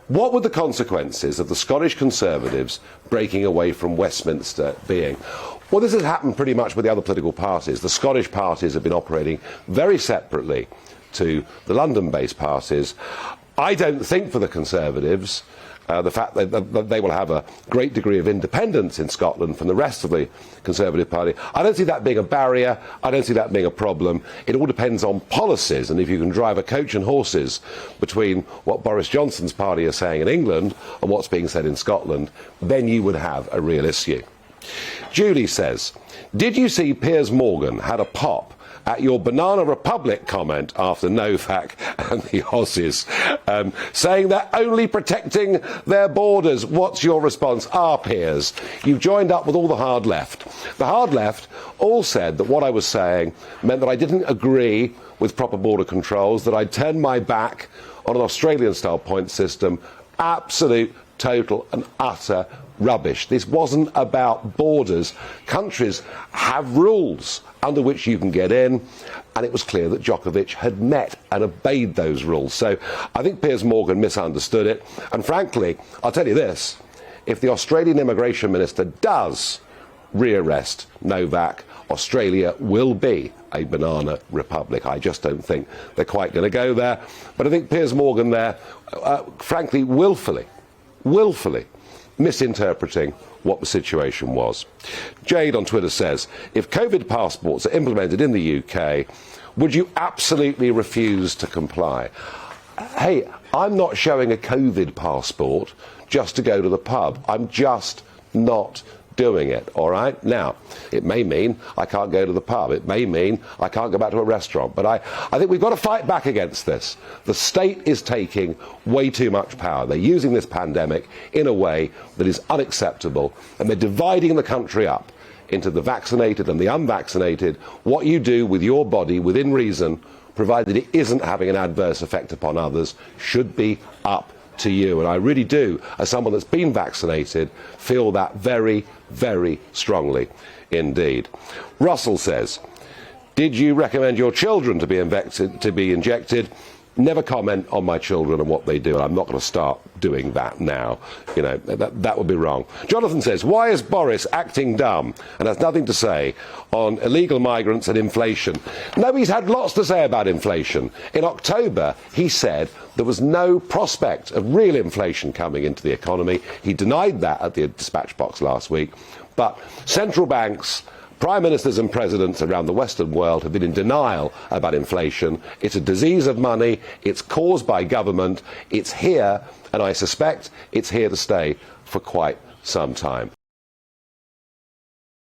What would the consequences of the Scottish Conservatives breaking away from Westminster being? Well, this has happened pretty much with the other political parties. The Scottish parties have been operating very separately to the London-based parties. I don't think for the Conservatives, the fact that they will have a great degree of independence in Scotland from the rest of the Conservative Party, I don't see that being a barrier. I don't see that being a problem. It all depends on policies, and if you can drive a coach and horses between what Boris Johnson's party is saying in England and what's being said in Scotland, then you would have a real issue. Julie says, did you see Piers Morgan had a pop at your Banana Republic comment after Novak and the Aussies, saying they're only protecting their borders? What's your response? Piers, you've joined up with all the hard left. The hard left all said that what I was saying meant that I didn't agree with proper border controls, that I'd turned my back on an Australian-style point system. Absolute, total and utter rubbish. This wasn't about borders. Countries have rules under which you can get in, and it was clear that Djokovic had met and obeyed those rules. So I think Piers Morgan misunderstood it, and frankly, I'll tell you this, if the Australian Immigration Minister does rearrest Novak, Australia will be a banana republic. I just don't think they're quite going to go there, but I think Piers Morgan there, frankly, willfully misinterpreting what the situation was. Jade on Twitter says, if COVID passports are implemented in the UK, would you absolutely refuse to comply? Hey, I'm not showing a COVID passport just to go to the pub. I'm just not doing it, all right? Now, it may mean I can't go to the pub. It may mean I can't go back to a restaurant. But I think we've got to fight back against this. The state is taking way too much power. They're using this pandemic in a way that is unacceptable, and they're dividing the country up into the vaccinated and the unvaccinated. What you do with your body, within reason, provided it isn't having an adverse effect upon others, should be up to you. And I really do, as someone that's been vaccinated, feel that very, very strongly indeed. Russell says, did you recommend your children to be injected? Never comment on my children and what they do, and I'm not going to start doing that now. You know, that would be wrong. Jonathan says, why is Boris acting dumb and has nothing to say on illegal migrants and inflation? No, he's had lots to say about inflation. In October, he said there was no prospect of real inflation coming into the economy. He denied that at the dispatch box last week. But central banks, prime ministers and presidents around the Western world have been in denial about inflation. It's a disease of money. It's caused by government. It's here, and I suspect it's here to stay for quite some time.